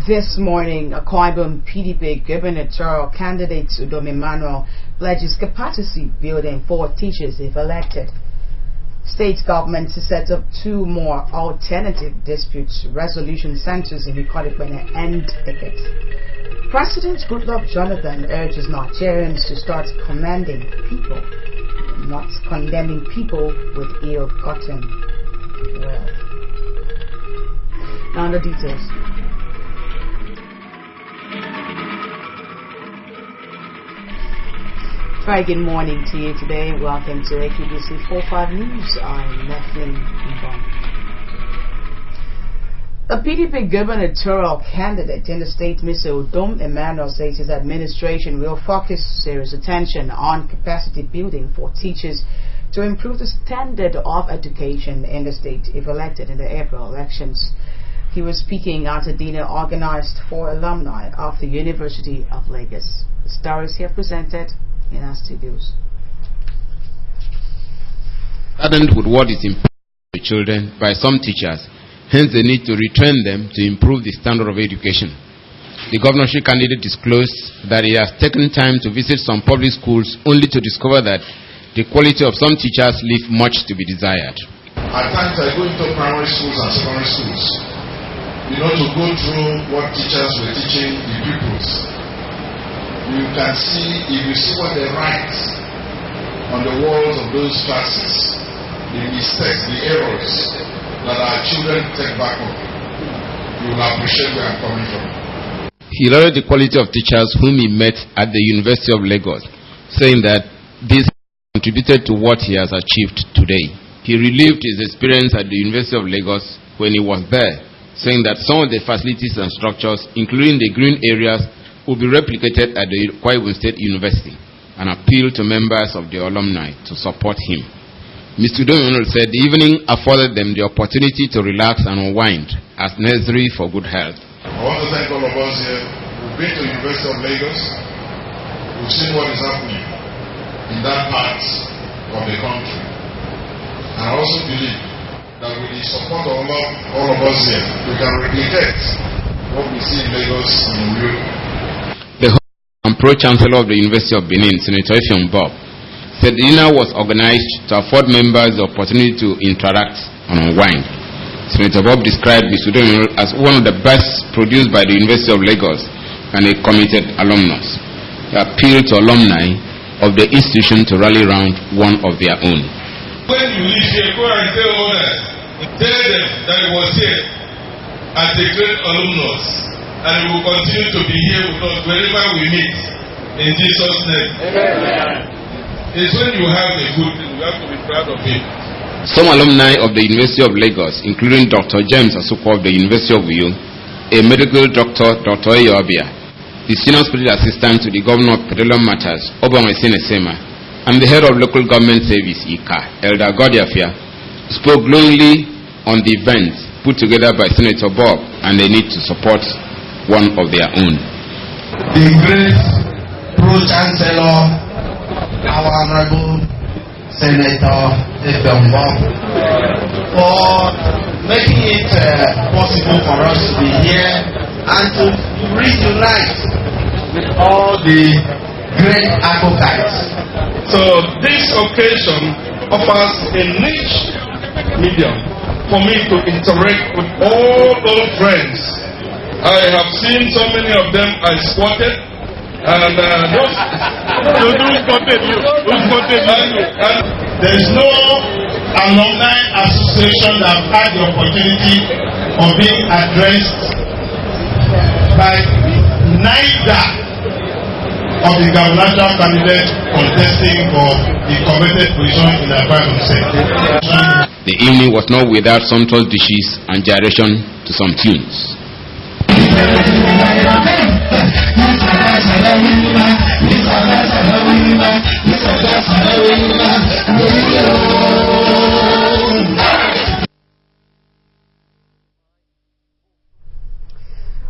This morning, Akwa Ibom PDP gubernatorial candidate Udom Emmanuel pledges capacity building for teachers if elected. State government to set up 2 more alternative dispute resolution centers in Ikot-Ekpene and Eket. President Goodluck Jonathan urges Nigerians to start commending people, not condemning people with ill-gotten wealth. Now the details. Very good morning to you today. Welcome to AQBC 45 News. I'm Nathan Mbong. The PDP gubernatorial candidate in the state, Mr. Udom Emmanuel, says his administration will focus serious attention on capacity building for teachers to improve the standard of education in the state if elected in the April elections. He was speaking at a dinner organized for alumni of the University of Lagos. The stories here presented in our studios. Saddened with what is imposed to children by some teachers, hence the need to retrain them to improve the standard of education. The governorship candidate disclosed that he has taken time to visit some public schools only to discover that the quality of some teachers leave much to be desired. At times I go into primary schools and secondary schools, to go through what teachers were teaching the pupils. You can see, if you see what they write on the walls of those classes, the mistakes, the errors that our children take back home, you will appreciate where I'm coming from. He lauded the quality of teachers whom he met at the University of Lagos, saying that this contributed to what he has achieved today. He relived his experience at the University of Lagos when he was there, saying that some of the facilities and structures, including the green areas, will be replicated at the Akwa Ibom State University, and appealed to members of the alumni to support him. Mr. Udom said the evening afforded them the opportunity to relax and unwind as necessary for good health. I want to thank all of us here. We've been to the University of Lagos. We've seen what is happening in that part of the country. And I also believe that with the support of all of us here, we can replicate what we see in Lagos and in Rio. The Pro-Chancellor of the University of Benin, Senator Effiong Bob, said the dinner was organized to afford members the opportunity to interact and unwind. Senator Bob described Mr. Udom as one of the best produced by the University of Lagos and a committed alumnus. He appealed to alumni of the institution to rally around one of their own. When you leave here, go and tell others, tell them that he was here as a great alumnus. And we will continue to be here with us wherever we meet. In Jesus' name. Amen. It's when you have a good thing, you have to be proud of it. Some alumni of the University of Lagos, including Dr. James Asuko of the University of Uyo, a medical doctor, Dr. Eyobia, the senior special assistant to the governor of Petroleum Matters, Obamesine Sema, and the head of local government service, ICA, Elder Godiafia, spoke glowingly on the events put together by Senator Bob and the need to support one of their own. The great Pro-Chancellor, our Honorable Senator Effiong Bob, for making it possible for us to be here and to reunite with all the great advocates. So this occasion offers a niche medium for me to interact with all old friends. I have seen so many of them I spotted, and there is no alumni association that have had the opportunity of being addressed by neither of the gubernatorial candidates contesting for the coveted position in the Akwa Ibom State. The evening was not without sumptuous dishes and gyration to some tunes.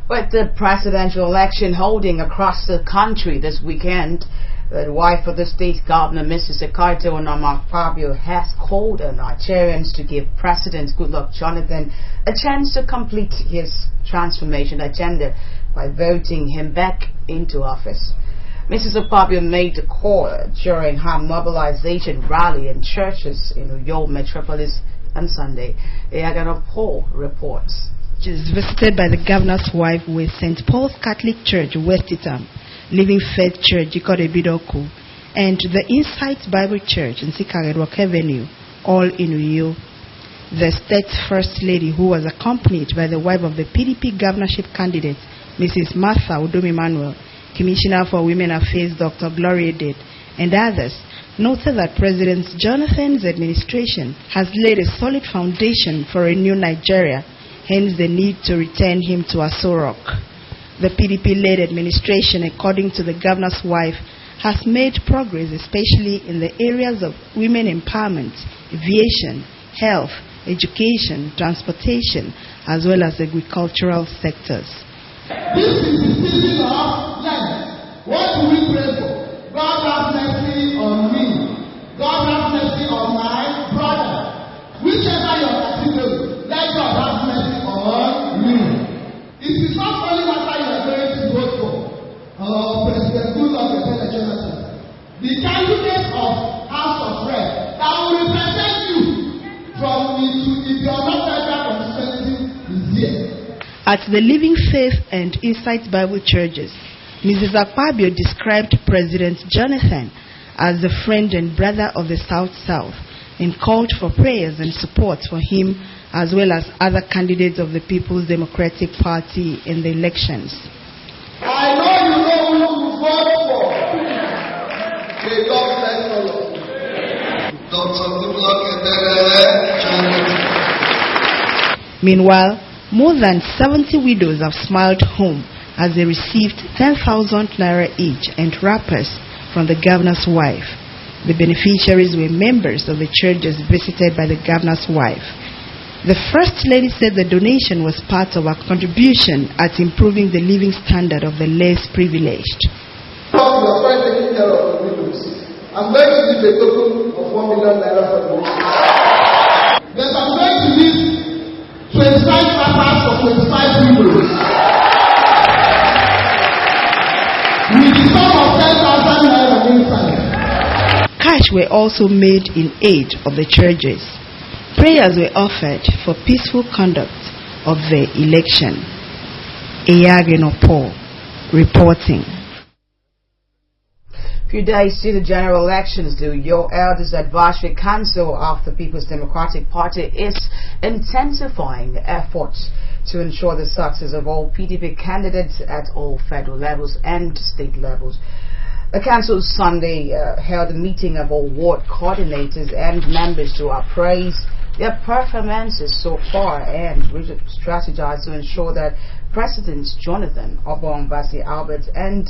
With the presidential election holding across the country this weekend, The wife of the state governor, Mrs. Ekaite Onam-Akpabio, has called on Nigerians to give President Goodluck Jonathan a chance to complete his transformation agenda by voting him back into office. Mrs. Akpabio made the call during her mobilization rally in churches in Uyo metropolis on Sunday. Eagano Paul reports. Is visited by the governor's wife with St. Paul's Catholic Church, West Itam, Living Faith Church, Ikodebidoku, and the Insight Bible Church in Sikaredwalk Avenue, all in Uyo. The state's first lady, who was accompanied by the wife of the PDP governorship candidate, Mrs. Martha Udom-Emmanuel, Commissioner for Women Affairs, Dr. Gloria Dade, and others, noted that President Jonathan's administration has laid a solid foundation for a new Nigeria, hence the need to return him to Aso Rock. The PDP-led administration, according to the governor's wife, has made progress, especially in the areas of women empowerment, aviation, health, education, transportation, as well as agricultural sectors. This is the season of Lent. What do we pray for? God have mercy on me. God have mercy on my brother. Whichever your category, let God have mercy on you. It is not only what you are going to vote for, President Goodluck Jonathan, the candidate of House of Reps that will represent you from if you are not federal constituency is here. At the Living Faith and Insight Bible Churches, Mrs. Akpabio described President Jonathan as the friend and brother of the South-South and called for prayers and support for him as well as other candidates of the People's Democratic Party in the elections. I know you know who to vote for. May God bless all of you. Dr. Goodluck Jonathan. Meanwhile, more than 70 widows have smiled home as they received 10,000 naira each and wrappers from the governor's wife. The beneficiaries were members of the churches visited by the governor's wife. The First Lady said the donation was part of her contribution at improving the living standard of the less privileged. You are trying taking care of the widows. I'm going to give a token of 1 million naira for the widows. Then I'm going to give 25 wrappers for 25 widows. With the sum of 10,000 naira inside. Cash were also made in aid of the churches. Prayers were offered for peaceful conduct of the election. Eyageno Paul reporting. Few days to the general elections, the Uyo Elders Advisory Council of the People's Democratic Party is intensifying efforts to ensure the success of all PDP candidates at all federal levels and state levels. The council Sunday held a meeting of all ward coordinators and members to appraise their performances so far and strategize to ensure that President Jonathan Obong-Basi Albert and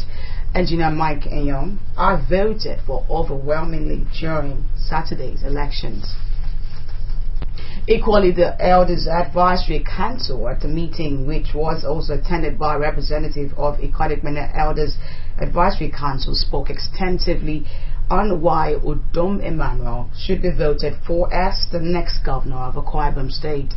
Engineer Mike Enyong are voted for overwhelmingly during Saturday's elections. Equally, the Elders Advisory Council at the meeting, which was also attended by a representative of Ikodebidoku Elders Advisory Council, spoke extensively on why Udom-Emmanuel should be voted for as the next governor of Akwa Ibom State.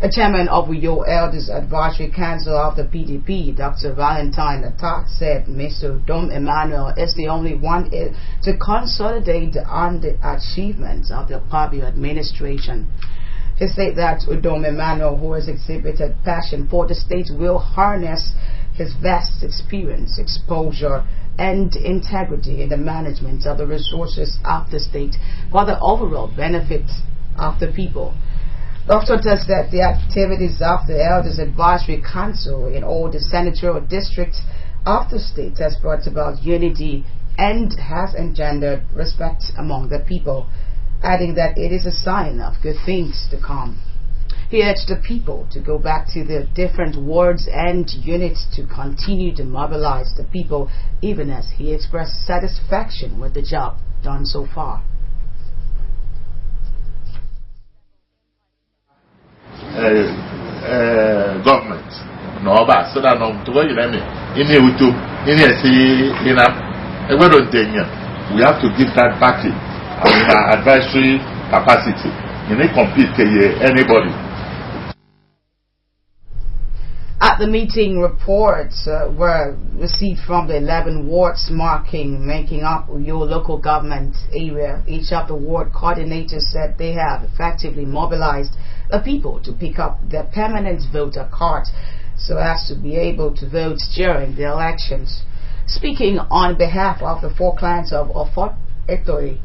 The chairman of Uyo Elders Advisory Council of the PDP, Dr. Valentine Atta, said Mr. Udom-Emmanuel is the only one to consolidate the achievements of the Akpabio administration. He said that Udom-Emmanuel, who has exhibited passion for the state, will harness his vast experience, exposure, and integrity in the management of the resources of the state for the overall benefit of the people. Dr. Atta said the activities of the Elders Advisory Council in all the senatorial districts of the state has brought about unity and has engendered respect among the people, adding that it is a sign of good things to come. He urged the people to go back to their different wards and units to continue to mobilize the people, even as he expressed satisfaction with the job done so far. Government no ba so that no to go you me in here with you in here see in up We have to give that backing in our advisory capacity. You need compete anybody. At the meeting, reports were received from the 11 wards making up your local government area. Each of the ward coordinators said they have effectively mobilized the people to pick up their permanent voter card so as to be able to vote during the elections. Speaking on behalf of the 4 clans of Ofot, Etoi,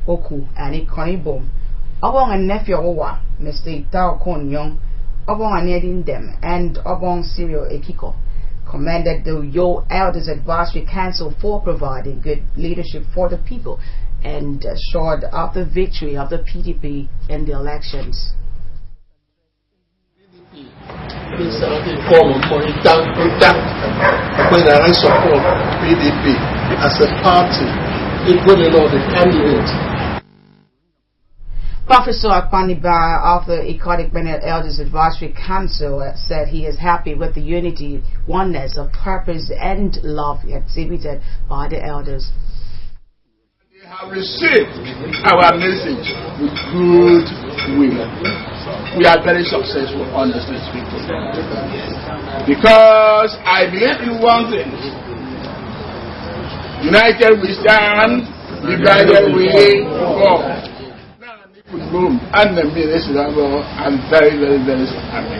Oku, and Ikonibom, Obong and nephew Owa, Mr. Tao Kon Yong, Obong Anedindem, and Obong Cyril Ekiko commended the Yo Elders Advisory Council for providing good leadership for the people and assured of the victory of the PDP in the elections. When I support PDP as a party, equally the candidate. Professor Akpaniba of the Ikodik Benin Elders Advisory Council said he is happy with the unity, oneness of purpose and love exhibited by the elders. They have received our message with good will. We are very successful, honestly speaking. Because I believe in one thing. United we stand, divided we fall. And the minister, I'm very, very, very happy.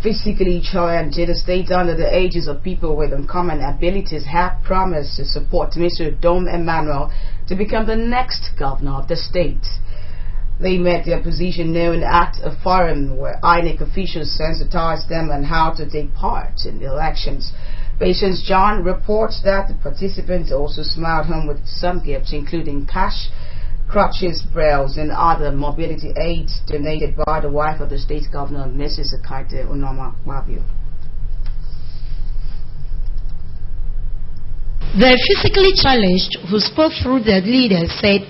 Physically challenged, the state under the ages of people with uncommon abilities have promised to support Mr. Dom Emmanuel to become the next governor of the state. They made their position known at a forum where INEC officials sensitized them on how to take part in the elections. Patience John reports that the participants also smiled home with some gifts, including cash, crutches, brails, and other mobility aids donated by the wife of the state governor, Mrs. Akaite Onoma Wabio. The physically challenged who spoke through their leaders said,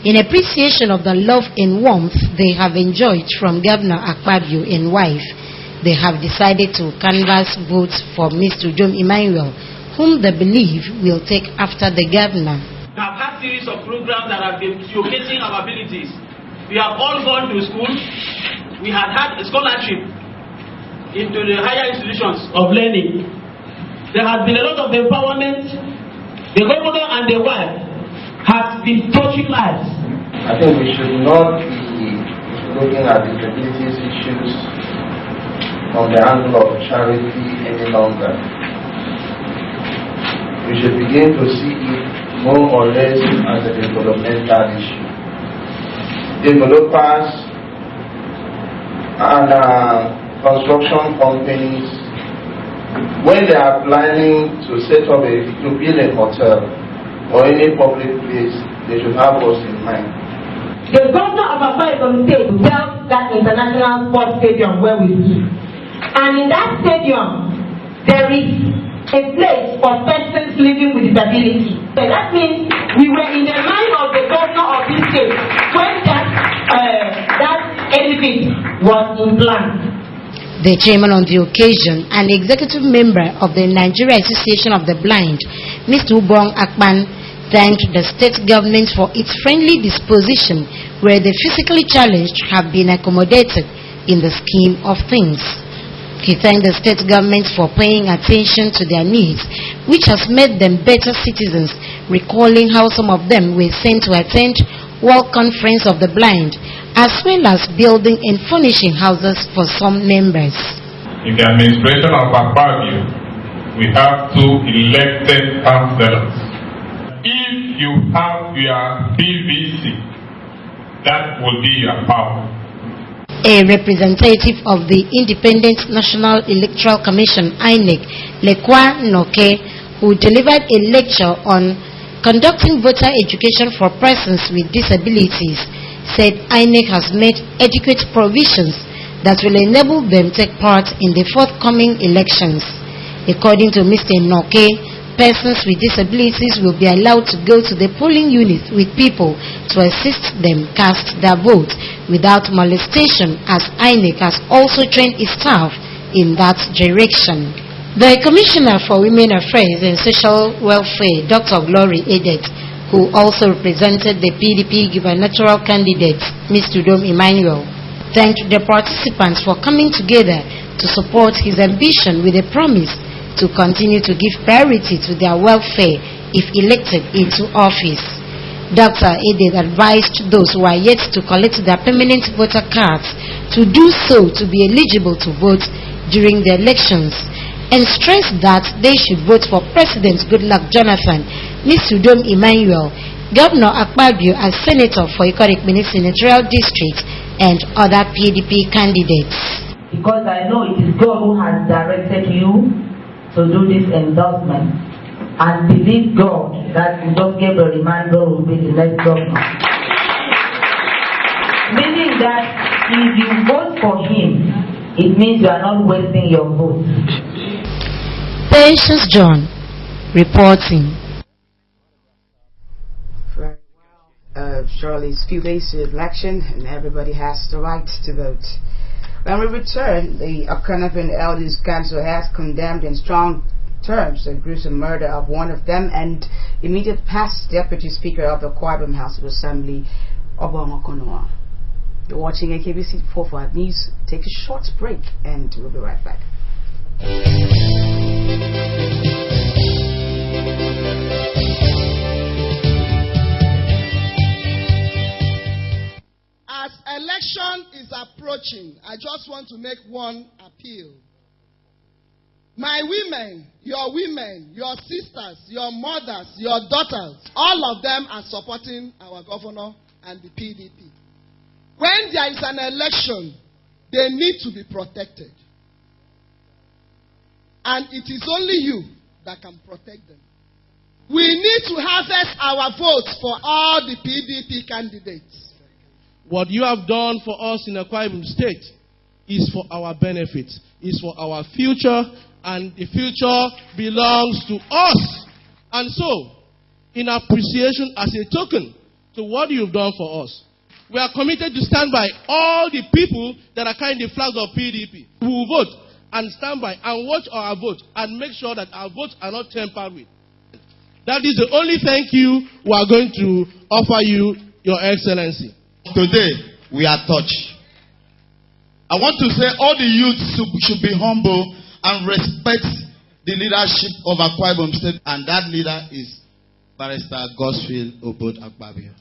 in appreciation of the love and warmth they have enjoyed from Governor Akpabio and wife, they have decided to canvass votes for Mr. Dom Emmanuel, whom they believe will take after the governor. We have had a series of programs that have been showcasing our abilities. We have all gone to school. We have had a scholarship into the higher institutions of learning. There has been a lot of empowerment. The governor and the wife have been touching lives. I think we should not be looking at disabilities issues from the angle of charity any longer. We should begin to see it more or less as a developmental issue. Developers and construction companies, when they are planning to set up to build a hotel or any public place, they should have us in mind. The governor of Akwa Ibom State built that international sports stadium where we live. And in that stadium, there is a place for persons living with disability. So that means we were in the mind of the governor of this state when that edifice was in plan. The chairman on the occasion, an executive member of the Nigeria Association of the Blind, Mr. Ubong Akpan, thanked the state government for its friendly disposition where the physically challenged have been accommodated in the scheme of things. He thanked the state government for paying attention to their needs, which has made them better citizens, recalling how some of them were sent to attend World Conference of the Blind, as well as building and furnishing houses for some members. In the administration of Akpabio, we have 2 elected councillors. If you have your PVC, that will be your power. A representative of the Independent National Electoral Commission, INEC, Lekwa Noke, who delivered a lecture on conducting voter education for persons with disabilities, said INEC has made adequate provisions that will enable them to take part in the forthcoming elections. According to Mr. Noke, persons with disabilities will be allowed to go to the polling units with people to assist them cast their vote without molestation, as INEC has also trained its staff in that direction. The Commissioner for Women Affairs and Social Welfare, Dr. Glory Edet, who also represented the PDP gubernatorial candidate, Mr. Udom Emmanuel, thanked the participants for coming together to support his ambition with a promise to continue to give priority to their welfare if elected into office. Dr. Edet advised those who are yet to collect their permanent voter cards to do so to be eligible to vote during the elections, and stressed that they should vote for President Goodluck Jonathan, Mr. Udom Emmanuel, Governor Akpabio as Senator for Ikot-Ekpene Senatorial District, and other PDP candidates. Because I know it is God who has directed you to do this endorsement, and believe God that Udom Gabriel Emmanuel will be the next governor. Meaning that if you vote for him, it means you are not wasting your vote. Patience John reporting. Surely it's few days to the election and everybody has the right to vote. When we return, the Okanagan Elders Council has condemned in strong terms the gruesome murder of one of them and immediate past Deputy Speaker of the Akwa Ibom House of Assembly, Obong Okonoa. You're watching AKBC 45 News. Take a short break and we'll be right back. As election is approaching, I just want to make one appeal. My women, your sisters, your mothers, your daughters, all of them are supporting our governor and the PDP. When there is an election, they need to be protected. And it is only you that can protect them. We need to harvest our votes for all the PDP candidates. What you have done for us in Akwa Ibom State is for our benefit, is for our future, and the future belongs to us. And so, in appreciation as a token to what you've done for us, we are committed to stand by all the people that are carrying the flag of PDP who will vote and stand by and watch our vote and make sure that our votes are not tampered with. That is the only thank you we are going to offer you, Your Excellency. Today, we are touched. I want to say all the youths should be humble and respect the leadership of Akwa Ibom State, and that leader is Barrister Godswill Obot Akpabio.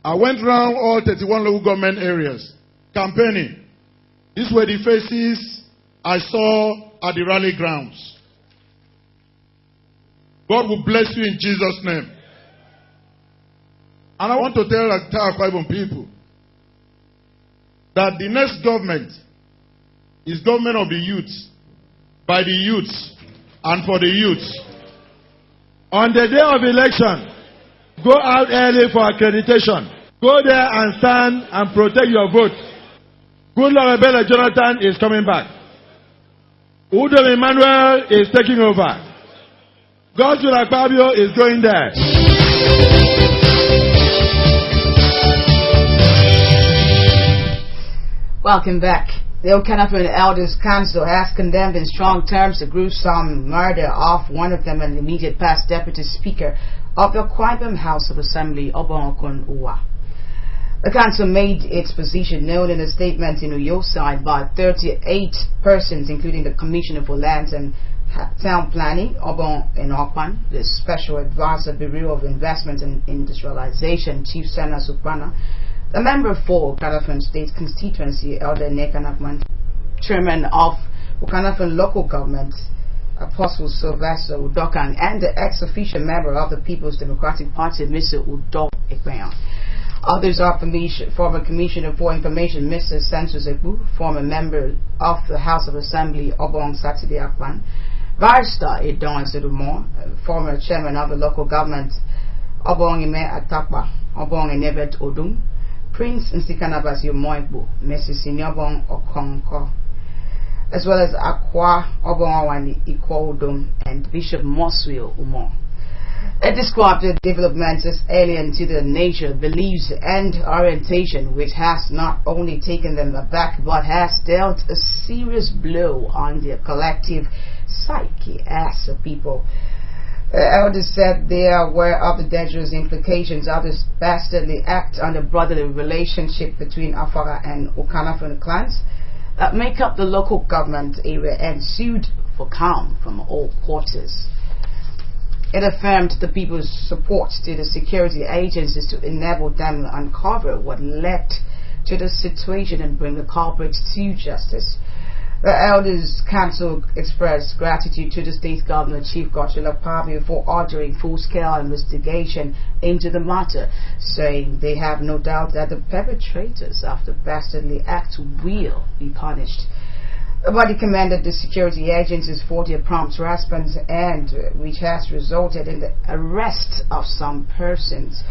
I went around all 31 local government areas campaigning. These were the faces I saw at the rally grounds. God will bless you in Jesus' name. And I want to tell the Akwa Ibom people that the next government is government of the youths, by the youths, and for the youths. On the day of election, go out early for accreditation. Go there and stand and protect your vote. Goodluck Ebele Jonathan is coming back. Udom Emmanuel is taking over. Godswill Akpabio is going there. Welcome back. The Okanagan Elders Council has condemned in strong terms the gruesome murder of one of them, an immediate past Deputy Speaker of the Akwa Ibom House of Assembly, Obong Okonoa. The council made its position known in a statement in Uyo side by 38 persons, including the Commissioner for Lands and Town Planning, Obong Enokpan, the Special Advisor, Bureau of Investment and Industrialization, Chief Sana Suprana, the member for Okanagan State Constituency, Elder Nekanakman, Chairman of Okanagan Local Government, Apostle Sylvester Udokang, and the ex-official member of the People's Democratic Party, Mr. Udo Ekpeyan. Others are former Commissioner for Information, Mr. Sensus Ekbu, former member of the House of Assembly, Obong Saturday Akpan, Barrister Edon Sedumor, former Chairman of the Local Government, Obong Ime Atakpa, Obong Enebet Odum, Prince Nsikanabasi Moibu, Mrs. Sinyobong Okonko, as well as Akwa Obong Awani Ikwo Odum and Bishop Moswil Umo. They described the developments as alien to their nature, beliefs, and orientation, which has not only taken them aback but has dealt a serious blow on their collective psyche as the people. Elders said they are aware of the dangerous implications of this dastardly act on the brotherly relationship between Afara and Okanafon clans that make up the local government area and sued for calm from all quarters. It affirmed the people's support to the security agencies to enable them to uncover what led to the situation and bring the culprits to justice. The Elders Council expressed gratitude to the state governor, Chief Godswill Akpabio, for ordering full-scale investigation into the matter, saying they have no doubt that the perpetrators of the dastardly act will be punished. The body commended the security agencies for their prompt response, and which has resulted in the arrest of some persons.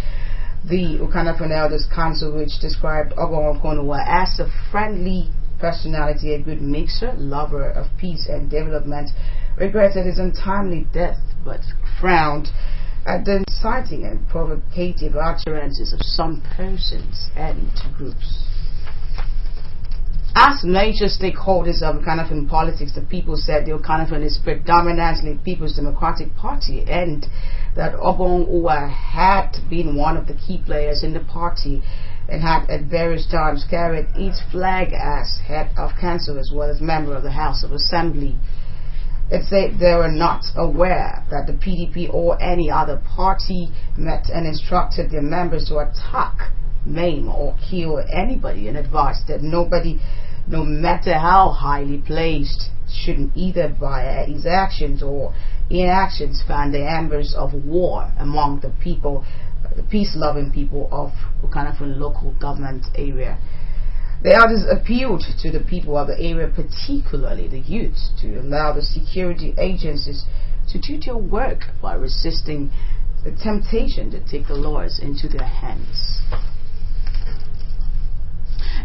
The Okanafon Elders Council, which described Obong Okonwa as a friendly personality, a good mixer, lover of peace and development, regretted his untimely death, but frowned at the inciting and provocative utterances of some persons and groups. As major stakeholders of Okanafon politics, the people said the Okanafon is predominantly People's Democratic Party, and that Obong Uwa had been one of the key players in the party and had at various times carried its flag as head of council as well as member of the House of Assembly. It said they were not aware that the PDP or any other party met and instructed their members to attack, maim or kill anybody, and advised that nobody, no matter how highly placed, shouldn't either via his actions or inactions fan the embers of war among the people, the peace-loving people of Okanafon local government area. The elders appealed to the people of the area, particularly the youth, to allow the security agencies to do their work by resisting the temptation to take the laws into their hands.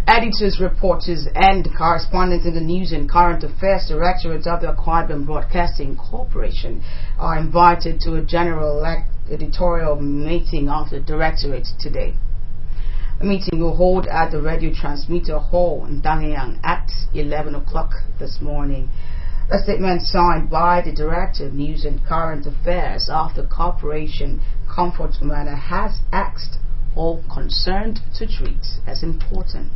Editors, reporters, and correspondents in the News and Current Affairs Directorate of the Akwa Ibom Broadcasting Corporation are invited to a general editorial meeting of the Directorate today. The meeting will hold at the Radio Transmitter Hall in Dangyang at 11 o'clock this morning. A statement signed by the Director of News and Current Affairs of the Corporation, Comfort Umana, has asked all concerned to treat as important.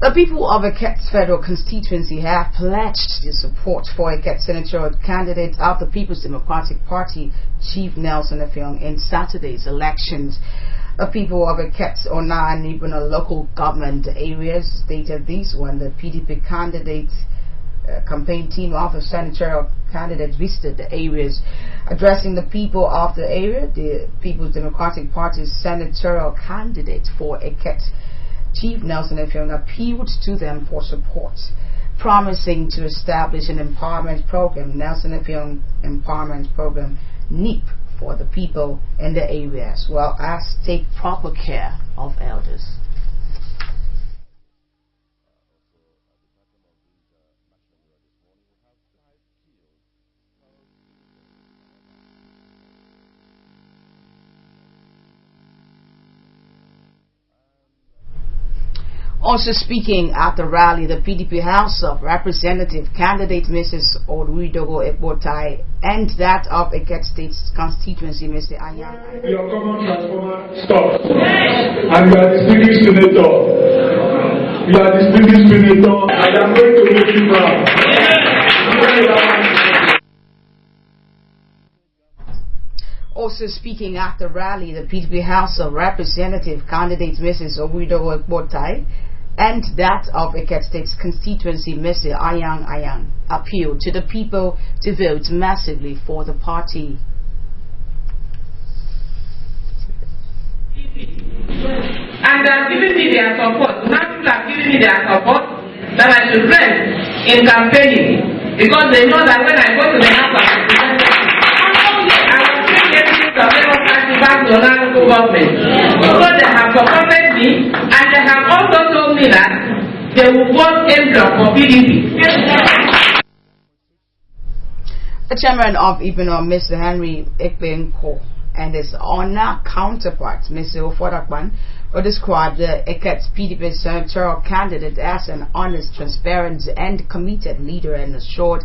The people of Eket's federal constituency have pledged their support for Eket senatorial candidate of the People's Democratic Party, Chief Nelson Effiong, in Saturday's elections. The people of Eket's Ona and Ibuna local government areas stated this when the PDP candidate campaign team of the senatorial candidate visited the areas. Addressing the people of the area, the People's Democratic Party's senatorial candidate for Eket, Chief Nelson Effiong, appealed to them for support, promising to establish an empowerment program, Nelson Effiong Empowerment Program, NEEP, for the people in the area, as well as take proper care of elders. Also speaking at the rally, the PDP House of Representative candidate Mrs. Oluidogo Ekbotai and that of Eket State's constituency, Mr. Anyang. Your common transformer stops. And you are distinguished senator. You are distinguished senator. I am going to make you proud. Also speaking at the rally, the PDP House of Representative candidate Mrs. Oluidogo Ekbotai and that of Eket State's constituency, Mr. Anyang appealed to the people to vote massively for the party. And they have given me their support. Now people have given me their support that I should rest in campaigning, because they know that when I go to the house of representatives, I will bring everything of Labour Party back to the local government. So they have supported me, and they have also told me that they will vote in block for PDP. The chairman of Ibino, Mr. Henry Ekbenko, and his honor counterpart, Mr. Ofodakban, or described the Ekets PDP senatorial candidate as an honest, transparent and committed leader, and assured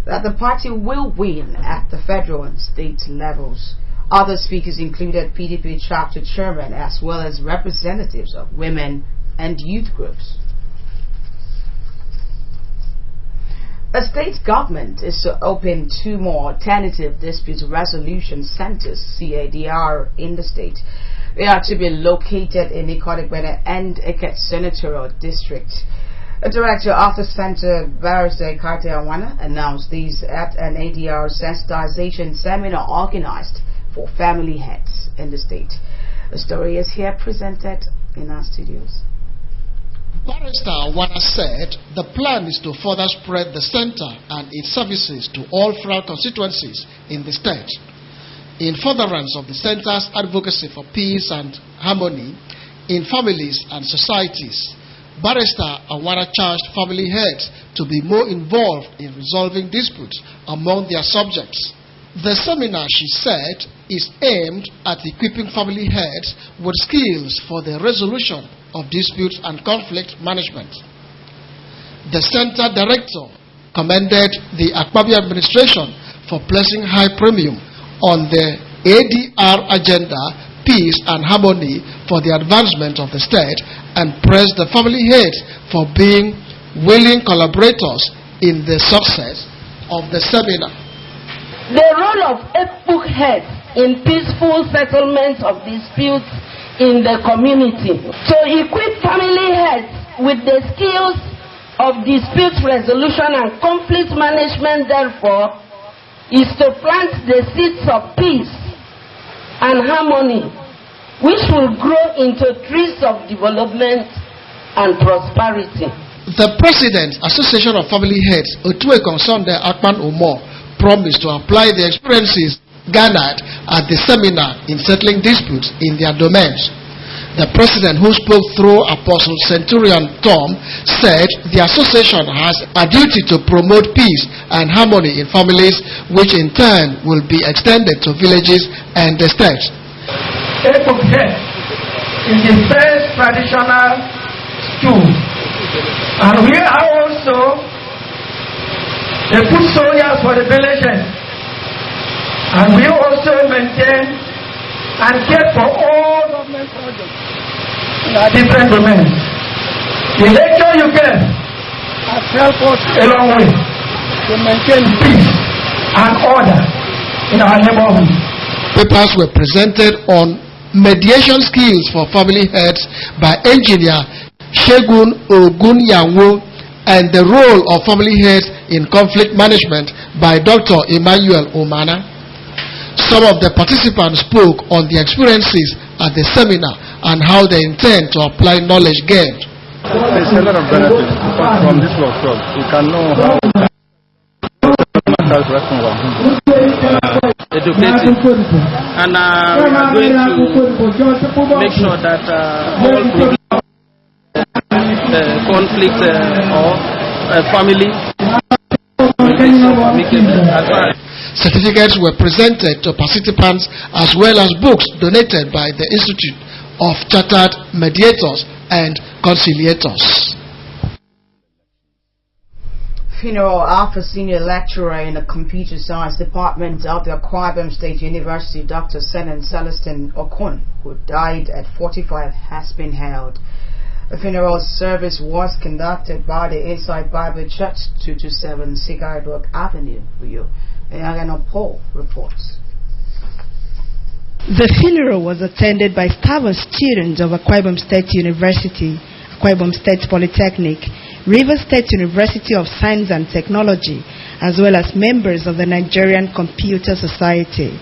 that the party will win at the federal and state levels. Other speakers included PDP chapter chairman as well as representatives of women and youth groups. The state government is to open 2 more alternative dispute resolution centers, CADR, in the state. They are to be located in Ikot-Egbene and Eket Senatorial District. The director of the center, Barrister Karte Awana, announced these at an ADR sensitization seminar organized for family heads in the state. The story is here presented in our studios. Barrister Awana said the plan is to further spread the center and its services to all federal constituencies in the state. In furtherance of the center's advocacy for peace and harmony in families and societies, Barrister Awana charged family heads to be more involved in resolving disputes among their subjects. The seminar, she said, is aimed at equipping family heads with skills for the resolution of disputes and conflict management. The center director commended the Akpabio administration for placing high premium on the ADR agenda, peace and harmony for the advancement of the state, and praised the family heads for being willing collaborators in the success of the seminar. The role of ethnic heads in peaceful settlement of disputes in the community. To equip family heads with the skills of dispute resolution and conflict management, therefore, is to plant the seeds of peace and harmony, which will grow into trees of development and prosperity. The President, Association of Family Heads, Otue Konsonde Akpan Omo, promised to apply the experiences garnered at the seminar in settling disputes in their domains. The President, who spoke through Apostle Centurion Tom, said the association has a duty to promote peace and harmony in families, which in turn will be extended to villages and the state. Ethnic head is the first traditional school, and we are also the foot soldiers for the villages, and we also maintain and care for all government projects in our different domains. The lecture you get has helped us a long way to maintain peace and order in our neighborhood. Papers were presented on mediation skills for family heads by engineer Shegun Ogunyanwo, and the role of family heads in conflict management by Dr. Emmanuel Omana. Some of the participants spoke on the experiences at the seminar and how they intend to apply knowledge gained. There's a lot of benefits from this workshop. You can know how educated, and we are going to make sure that all problems, conflict or family will be solved amicably. Certificates were presented to participants as well as books donated by the Institute of Chartered Mediators and Conciliators. Funeral of a senior lecturer in the computer science department of the Akwa Ibom State University, Dr. Senen Celestine Okun, who died at 45, has been held. The funeral service was conducted by the Inside Bible Church, 227 Sigaridwalk Avenue, Rio. Ayagano Paul reports. The funeral was attended by staff and students of Akwa Ibom State University, Akwa Ibom State Polytechnic, Rivers State University of Science and Technology, as well as members of the Nigerian Computer Society.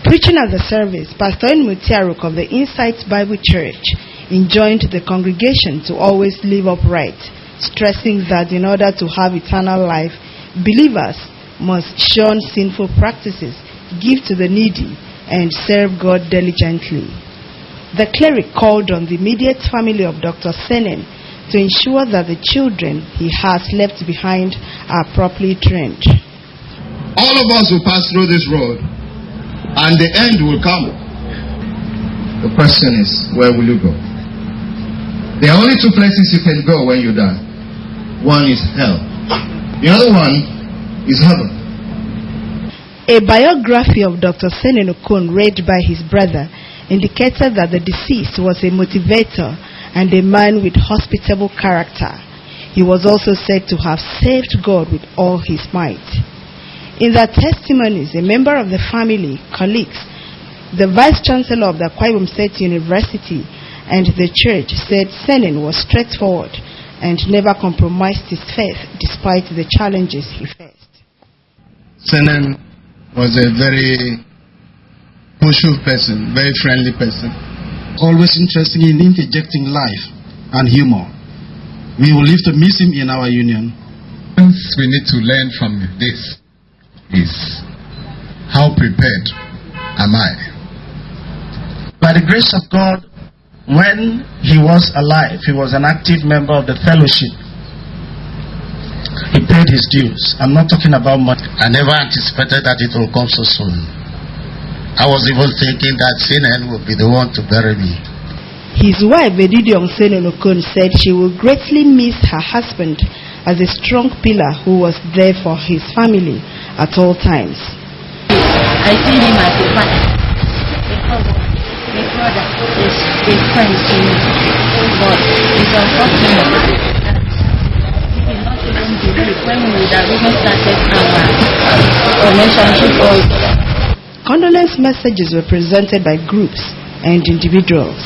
Preaching at the service, Pastor Enmutiaruk of the Insight Bible Church enjoined the congregation to always live upright, stressing that in order to have eternal life, believers must shun sinful practices, give to the needy, and serve God diligently. The cleric called on the immediate family of Dr. Senen to ensure that the children he has left behind are properly trained. All of us will pass through this road, and the end will come. The question is, where will you go? There are only two places you can go when you die. One is hell. The other one is heaven. A biography of Dr. Senen Okon read by his brother indicated that the deceased was a motivator and a man with hospitable character. He was also said to have served God with all his might. In their testimonies, a member of the family, colleagues, the Vice Chancellor of the Akwa Ibom State University, and the church said Senen was straightforward and never compromised his faith despite the challenges he faced. Senen was a very pushful person, very friendly person. Always interested in interjecting life and humor. We will live to miss him in our union. We need to learn from this is how prepared am I? By the grace of God, when he was alive, he was an active member of the fellowship. He paid his dues. I'm not talking about money. I never anticipated that it will come so soon. I was even thinking that Senen would be the one to bury me. His wife, Edidiong Senen Okon, said she will greatly miss her husband as a strong pillar who was there for his family at all times. I see him as a father, a brother, a friend to me. But it's unfortunate that he did not even believe when we would have even started our relationship. Condolence messages were presented by groups and individuals.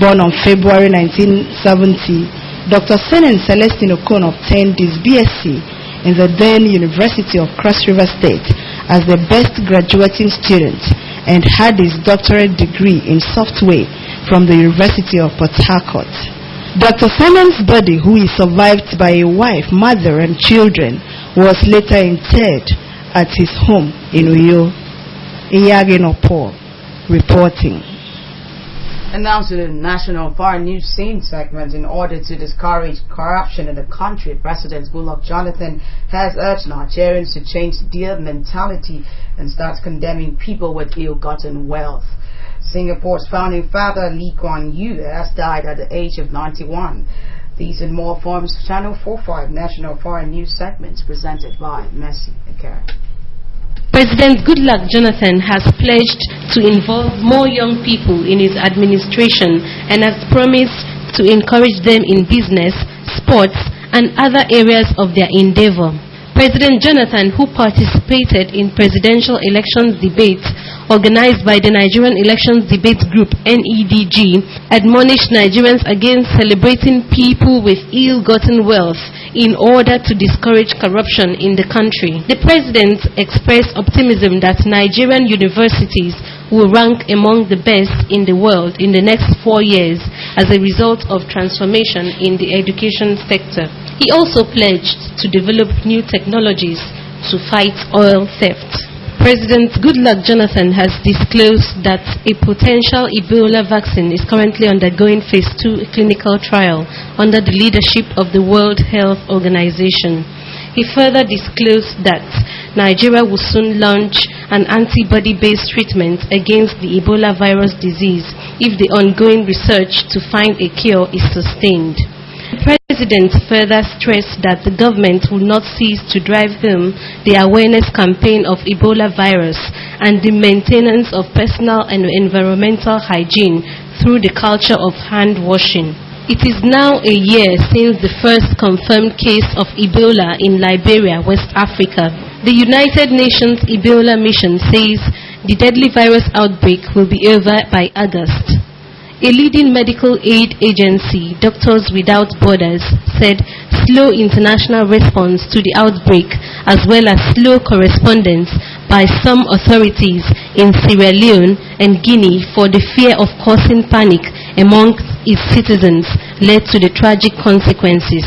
Born on February 1970, Dr. Senen Celestine Okon obtained his BSc in the then University of Cross River State as the best graduating student and had his doctorate degree in software from the University of Port Harcourt. Dr. Senen's body, who is survived by a wife, mother and children, was later interred at his home in Uyo. Iyageno Paul reporting. And now to the National Foreign News Scene segment. In order to discourage corruption in the country, President Goodluck Jonathan has urged Nigerians to change their mentality and start condemning people with ill-gotten wealth. Singapore's founding father Lee Kuan Yew has died at the age of 91. These and more forms Channel 45 National Foreign News segments presented by Mercy Akera. President Goodluck Jonathan has pledged to involve more young people in his administration and has promised to encourage them in business, sports, and other areas of their endeavor. President Jonathan, who participated in presidential elections debates organized by the Nigerian Elections Debate Group (NEDG), admonished Nigerians against celebrating people with ill-gotten wealth in order to discourage corruption in the country. The president expressed optimism that Nigerian universities will rank among the best in the world in the next 4 years as a result of transformation in the education sector. He also pledged to develop new technologies to fight oil theft. President Goodluck Jonathan has disclosed that a potential Ebola vaccine is currently undergoing phase 2 clinical trial under the leadership of the World Health Organization. He further disclosed that Nigeria will soon launch an antibody-based treatment against the Ebola virus disease if the ongoing research to find a cure is sustained. The President further stressed that the government will not cease to drive home the awareness campaign of Ebola virus and the maintenance of personal and environmental hygiene through the culture of hand washing. It is now a year since the first confirmed case of Ebola in Liberia, West Africa. The United Nations Ebola Mission says the deadly virus outbreak will be over by August. A leading medical aid agency, Doctors Without Borders, said slow international response to the outbreak as well as slow correspondence by some authorities in Sierra Leone and Guinea for the fear of causing panic among its citizens led to the tragic consequences.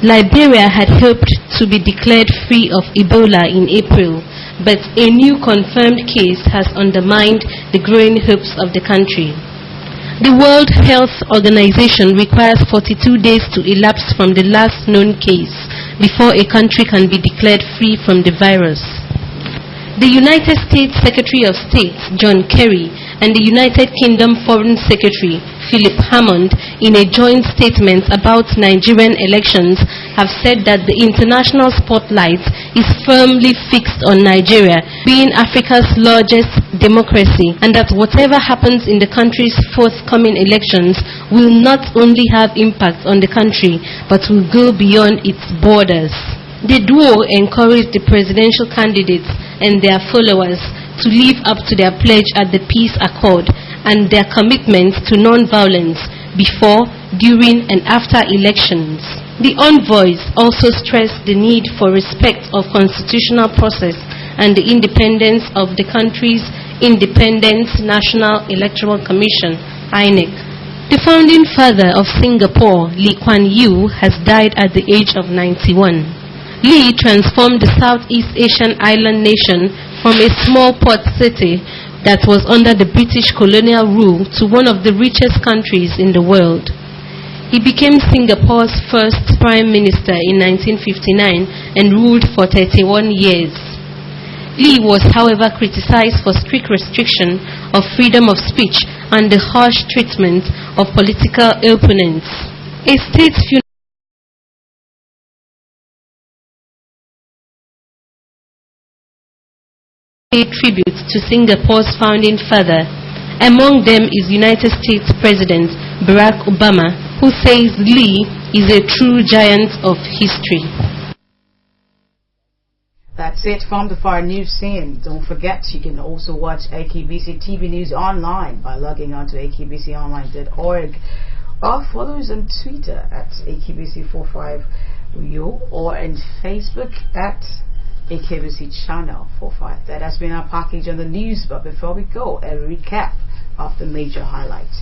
Liberia had hoped to be declared free of Ebola in April, but a new confirmed case has undermined the growing hopes of the country. The World Health Organization requires 42 days to elapse from the last known case before a country can be declared free from the virus. The United States Secretary of State, John Kerry, and the United Kingdom Foreign Secretary, Philip Hammond, in a joint statement about Nigerian elections, have said that the international spotlight is firmly fixed on Nigeria, being Africa's largest democracy, and that whatever happens in the country's forthcoming elections will not only have impact on the country, but will go beyond its borders. The duo encouraged the presidential candidates and their followers to live up to their pledge at the peace accord and their commitment to non-violence before, during, and after elections. The envoys also stressed the need for respect of constitutional process and the independence of the country's Independent National Electoral Commission, INEC. The founding father of Singapore, Lee Kuan Yew, has died at the age of 91. Lee transformed the Southeast Asian island nation from a small port city that was under the British colonial rule to one of the richest countries in the world. He became Singapore's first Prime Minister in 1959 and ruled for 31 years. Lee was, however, criticized for strict restriction of freedom of speech and the harsh treatment of political opponents. A state funeral paid tribute to Singapore's founding father. Among them is United States President Barack Obama, who says Lee is a true giant of history. That's it from the Fire News scene. Don't forget, you can also watch AKBC TV News online by logging on to akbconline.org or follow us on Twitter at AKBC45Rio or on Facebook at AKBC Channel 45. That has been our package on the news, but before we go, a recap of the major highlights.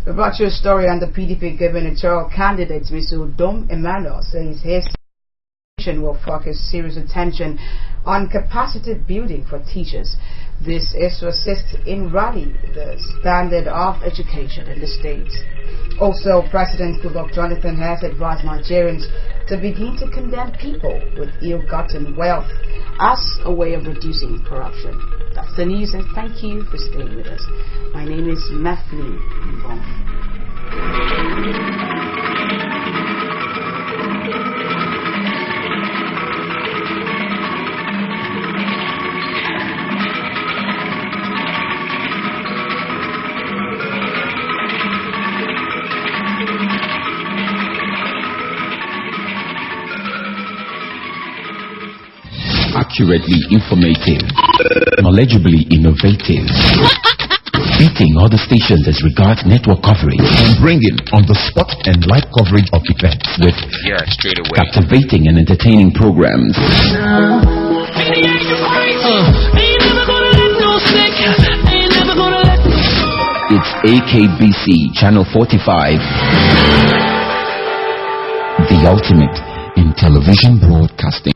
We brought you a story on the PDP gubernatorial candidate, Mr. Udom Emmanuel, says his will focus serious attention on capacity building for teachers. This is to assist in rallying the standard of education in the state. Also, President Goodluck Jonathan has advised Nigerians to begin to condemn people with ill-gotten wealth as a way of reducing corruption. That's the news, and thank you for staying with us. My name is Matthew Mbong. Accurately informative, knowledgeably innovative, beating other stations as regards network coverage, and bringing on-the-spot and live coverage of events with captivating and entertaining programs. It's AKBC Channel 45, the ultimate in television broadcasting.